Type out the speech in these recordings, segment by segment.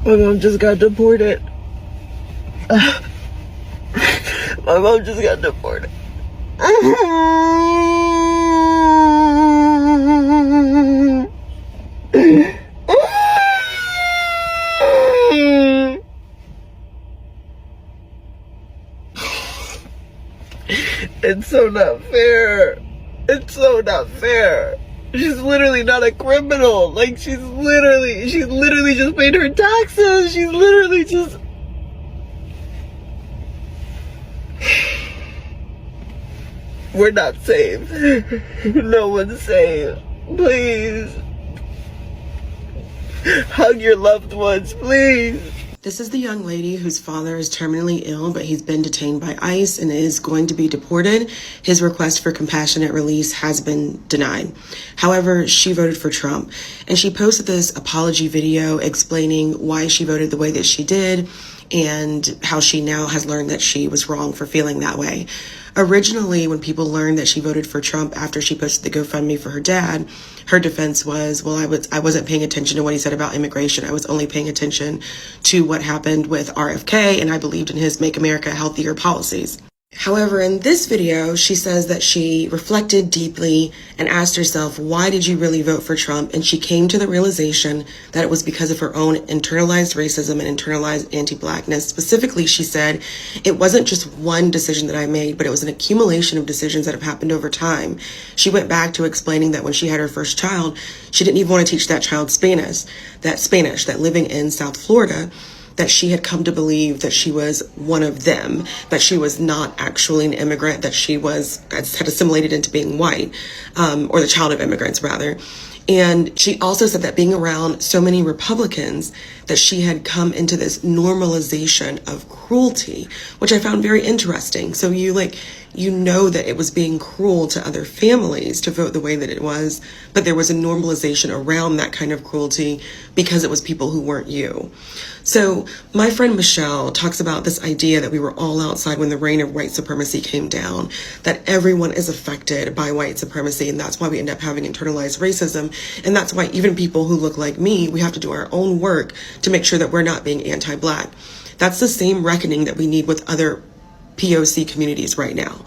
My mom just got deported. My mom just got deported. It's so not fair. It's so not fair. She's literally not a criminal. Like, she literally just paid her taxes. She's literally just... We're not safe. No one's safe. Please. Hug your loved ones, please. This is the young lady whose father is terminally ill, but he's been detained by ICE and is going to be deported. His request for compassionate release has been denied. However, she voted for Trump, and she posted this apology video explaining why she voted the way that she did and how she now has learned that she was wrong for feeling that way. Originally, when people learned that she voted for Trump after she posted the GoFundMe for her dad, her defense was, well, I wasn't paying attention to what he said about immigration. I was only paying attention to what happened with RFK, and I believed in his Make America Healthier policies. However, in this video, she says that she reflected deeply and asked herself, why did you really vote for Trump? And she came to the realization that it was because of her own internalized racism and internalized anti-Blackness. Specifically, she said, it wasn't just one decision that I made, but it was an accumulation of decisions that have happened over time. She went back to explaining that when she had her first child, she didn't even want to teach that child Spanish, that living in South Florida, that she had come to believe that she was one of them, that she was not actually an immigrant, that she had assimilated into being white, or the child of immigrants, rather. And she also said that being around so many Republicans, that she had come into this normalization of cruelty, which I found very interesting. So you know that it was being cruel to other families to vote the way that it was, but there was a normalization around that kind of cruelty because it was people who weren't you. So my friend Michelle talks about this idea that we were all outside when the reign of white supremacy came down, that everyone is affected by white supremacy, and that's why we end up having internalized racism. And that's why even people who look like me, we have to do our own work to make sure that we're not being anti-Black. That's the same reckoning that we need with other POC communities right now.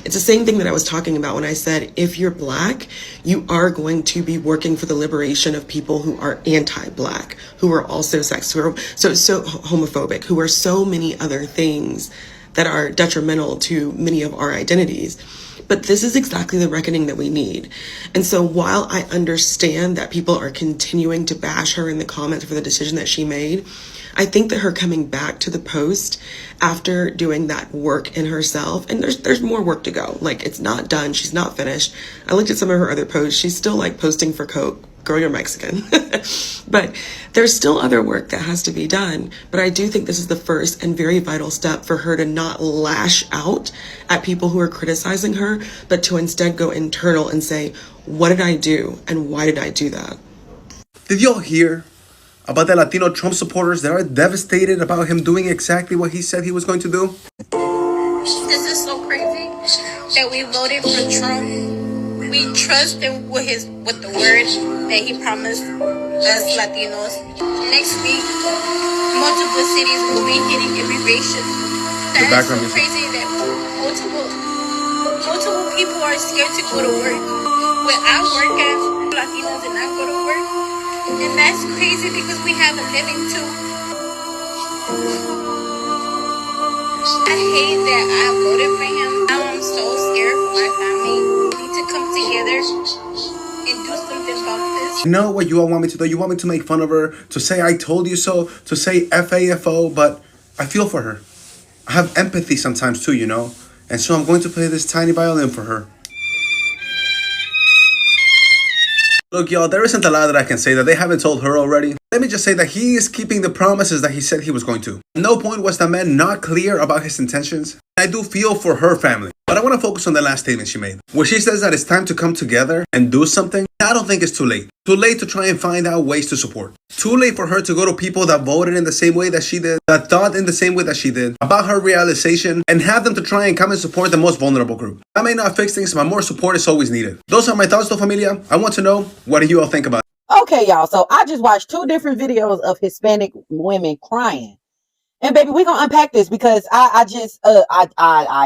It's the same thing that I was talking about when I said, if you're Black, you are going to be working for the liberation of people who are anti-Black, who are also sexist, who are so homophobic, who are so many other things that are detrimental to many of our identities. But this is exactly the reckoning that we need. And so while I understand that people are continuing to bash her in the comments for the decision that she made, I think that her coming back to the post after doing that work in herself, and there's more work to go. Like, it's not done. She's not finished. I looked at some of her other posts. She's still like posting for Coke. Girl, you're Mexican. But there's still other work that has to be done. But I do think this is the first and very vital step for her to not lash out at people who are criticizing her, but to instead go internal and say, what did I do? And why did I do that? Did y'all hear about the Latino Trump supporters that are devastated about him doing exactly what he said he was going to do? This is so crazy that we voted for Trump. We trust him with the word that he promised us Latinos. Next week, multiple cities will be hitting immigration. That is so crazy that multiple people are scared to go to work. When I work as Latinos and I go to work, and that's crazy because we have a living too. I hate that I voted for him. Now I'm so scared for my family. We need to come together and do something about this. You know what you all want me to do? You want me to make fun of her, to say I told you so, to say FAFO, but I feel for her. I have empathy sometimes too, you know? And so I'm going to play this tiny violin for her. Look, y'all, there isn't a lot that I can say that they haven't told her already. Let me just say that he is keeping the promises that he said he was going to. At no point was the man not clear about his intentions. I do feel for her family. But I want to focus on the last statement she made, where she says that it's time to come together and do something. I don't think it's too late. Too late to try and find out ways to support. Too late for her to go to people that voted in the same way that she did, that thought in the same way that she did, about her realization, and have them to try and come and support the most vulnerable group. That may not fix things, but more support is always needed. Those are my thoughts though, familia. I want to know, what do you all think about it? Okay, y'all. So I just watched 2 different videos of Hispanic women crying. And baby, we're gonna unpack this because I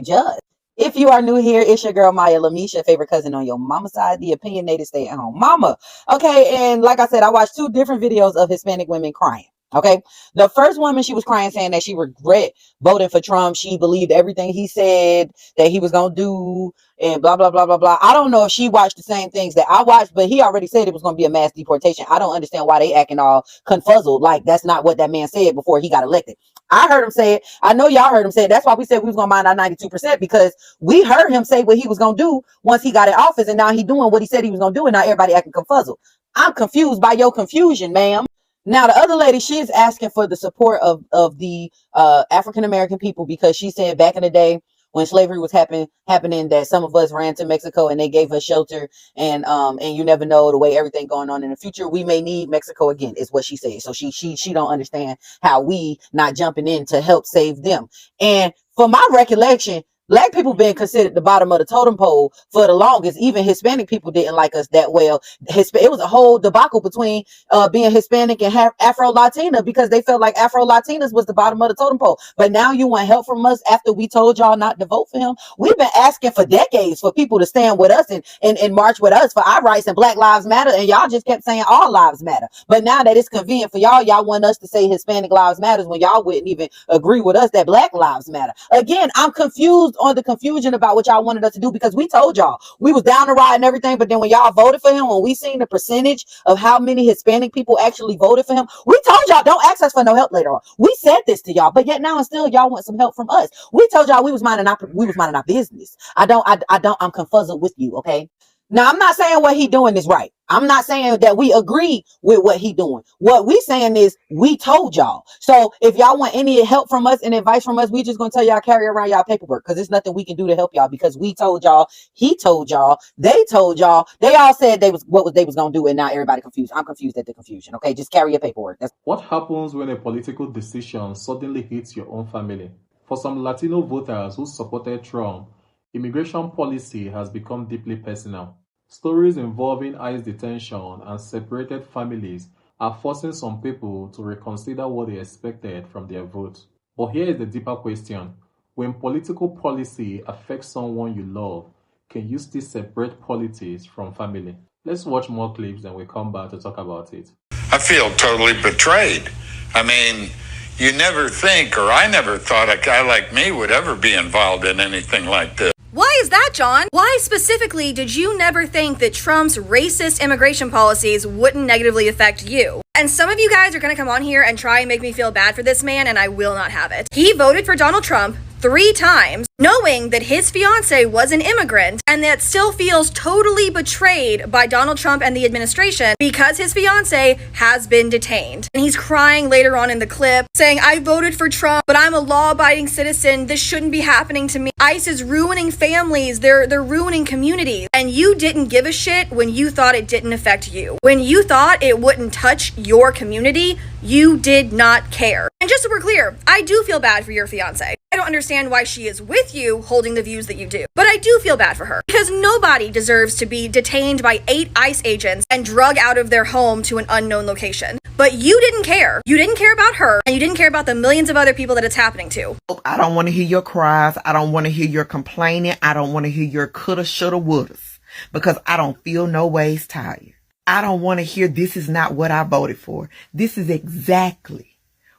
judge. If you are new here, it's your girl Maya Lamisha, favorite cousin on your mama side, the opinionated stay at home mama. Okay, and like I said, I watched 2 different videos of Hispanic women crying. Okay, the first woman, she was crying saying that she regret voting for Trump. She believed everything he said that he was gonna do, and blah blah blah blah blah. I don't know if she watched the same things that I watched, but he already said it was gonna be a mass deportation. I don't understand why they acting all confuzzled like that's not what that man said before he got elected. I heard him say it. I know y'all heard him say it. That's why we said we was gonna mind our 92% because we heard him say what he was gonna do once he got in office, and now he doing what he said he was gonna do, and now everybody acting confuzzled. I'm confused by your confusion, ma'am. Now the other lady, she is asking for the support of the African American people because she said back in the day when slavery was happening that some of us ran to Mexico and they gave us shelter, and you never know the way everything going on in the future, we may need Mexico again, is what she said. So she don't understand how we not jumping in to help save them. And for my recollection, Black people been considered the bottom of the totem pole for the longest. Even Hispanic people didn't like us that well. It was a whole debacle between being Hispanic and Afro-Latina because they felt like Afro-Latinas was the bottom of the totem pole. But now you want help from us after we told y'all not to vote for him? We've been asking for decades for people to stand with us and march with us for our rights and Black Lives Matter, and y'all just kept saying all lives matter. But now that it's convenient for y'all want us to say Hispanic lives matters when y'all wouldn't even agree with us that Black lives matter. Again, I'm confused on the confusion about what y'all wanted us to do because we told y'all we was down the ride and everything, but then when y'all voted for him, when we seen the percentage of how many Hispanic people actually voted for him, we told y'all don't ask us for no help later on. We said this to y'all, but yet now and still y'all want some help from us. We told y'all we was minding our business. I'm confuzzled with you, okay? Now, I'm not saying what he doing is right. I'm not saying that we agree with what he doing. What we saying is we told y'all. So if y'all want any help from us and advice from us, we just gonna tell y'all carry around y'all paperwork because there's nothing we can do to help y'all because we told y'all, he told y'all, they told y'all, they all said they was gonna do, and now everybody confused. I'm confused at the confusion. Okay, just carry your paperwork. What happens when a political decision suddenly hits your own family? For some Latino voters who supported Trump, immigration policy has become deeply personal. Stories involving ICE detention and separated families are forcing some people to reconsider what they expected from their vote. But here is the deeper question. When political policy affects someone you love, can you still separate politics from family? Let's watch more clips and we'll come back to talk about it. I feel totally betrayed. I mean, you never think, or I never thought a guy like me would ever be involved in anything like this. Why is that, John? Why specifically did you never think that Trump's racist immigration policies wouldn't negatively affect you? And some of you guys are gonna come on here and try and make me feel bad for this man, and I will not have it. He voted for Donald Trump 3 times, knowing that his fiance was an immigrant, and that still feels totally betrayed by Donald Trump and the administration because his fiance has been detained. And he's crying later on in the clip, saying, I voted for Trump, but I'm a law-abiding citizen. This shouldn't be happening to me. ICE is ruining families. They're ruining communities. And you didn't give a shit when you thought it didn't affect you. When you thought it wouldn't touch your community, you did not care. And just so we're clear, I do feel bad for your fiance. I don't understand why she is with you holding the views that you do, but I do feel bad for her because nobody deserves to be detained by 8 ICE agents and drug out of their home to an unknown location. But you didn't care. You didn't care about her, and you didn't care about the millions of other people that it's happening to. I don't want to hear your cries. I don't want to hear your complaining. I don't want to hear your coulda, shoulda, wouldas because I don't feel no ways tired. I don't want to hear this is not what I voted for. This is exactly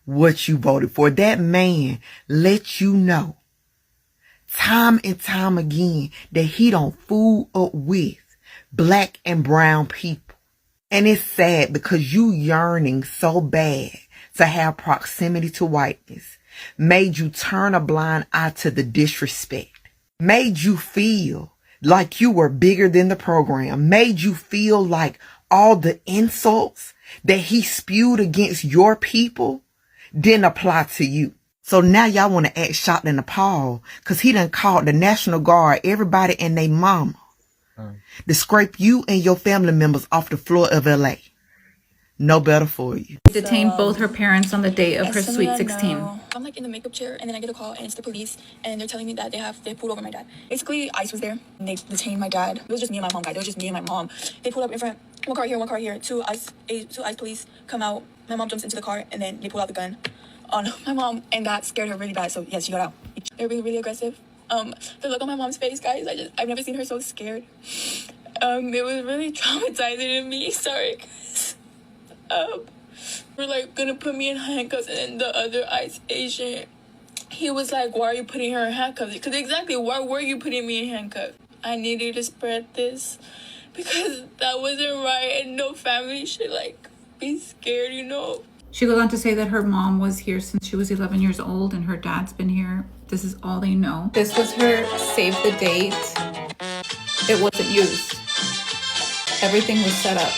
what you voted for. That man let you know time and time again that he don't fool up with Black and brown people. And it's sad because you yearning so bad to have proximity to whiteness made you turn a blind eye to the disrespect, made you feel like you were bigger than the program, made you feel like all the insults that he spewed against your people didn't apply to you. So now y'all want to act shocked and appalled because he done called the National Guard, everybody and they mama, to scrape you and your family members off the floor of LA. No better for you. Detained both her parents on the day of her Sweet 16. I'm like in the makeup chair, and then I get a call, and it's the police, and they're telling me that they pulled over my dad. Basically, ICE was there, and they detained my dad. It was just me and my mom, guys. It was just me and my mom. They pulled up in front one car here. Two ICE police come out. My mom jumps into the car, and then they pull out the gun on my mom, and that scared her really bad. So yes, she got out. They're being really aggressive. The look on my mom's face, guys, I've never seen her so scared. It was really traumatizing to me. Sorry, guys. We're like gonna put me in handcuffs, and then the other ICE agent, he was like, "Why are you putting her in handcuffs?" Because exactly, why were you putting me in handcuffs? I needed to spread this because that wasn't right, and no family should like be scared, you know. She goes on to say that her mom was here since she was 11 years old and her dad's been here. This is all they know. This was her save the date. It wasn't used. Everything was set up.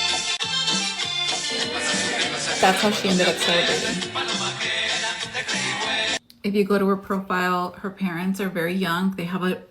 That's how she ended up celebrating. If you go to her profile, her parents are very young. They have a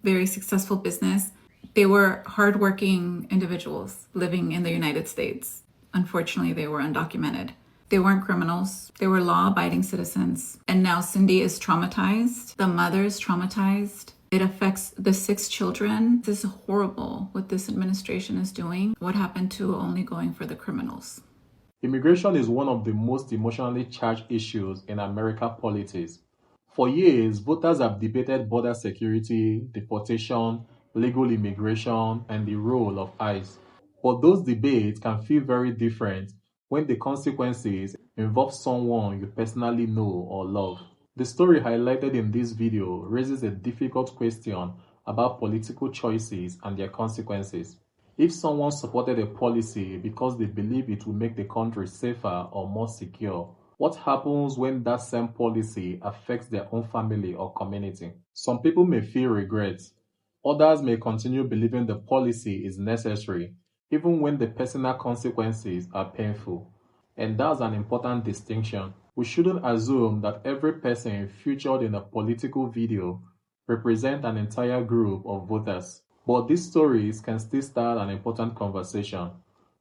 very successful business. They were hardworking individuals living in the United States. Unfortunately, they were undocumented. They weren't criminals. They were law-abiding citizens. And now Cindy is traumatized. The mother is traumatized. It affects the 6 children. This is horrible what this administration is doing. What happened to only going for the criminals? Immigration is one of the most emotionally charged issues in American politics. For years, voters have debated border security, deportation, legal immigration, and the role of ICE. But those debates can feel very different when the consequences involve someone you personally know or love. The story highlighted in this video raises a difficult question about political choices and their consequences. If someone supported a policy because they believe it will make the country safer or more secure, what happens when that same policy affects their own family or community? Some people may feel regret. Others may continue believing the policy is necessary, even when the personal consequences are painful. And that's an important distinction. We shouldn't assume that every person featured in a political video represents an entire group of voters. But these stories can still start an important conversation.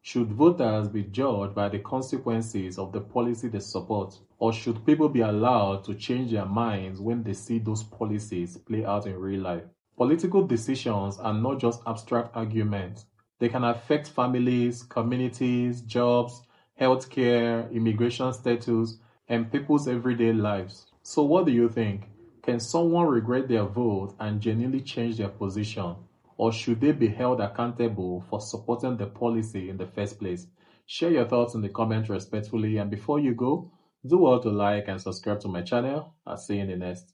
Should voters be judged by the consequences of the policy they support? Or should people be allowed to change their minds when they see those policies play out in real life? Political decisions are not just abstract arguments. They can affect families, communities, jobs, healthcare, immigration status, and people's everyday lives. So what do you think? Can someone regret their vote and genuinely change their position? Or should they be held accountable for supporting the policy in the first place? Share your thoughts in the comments respectfully, and before you go, do well to like and subscribe to my channel. I'll see you in the next.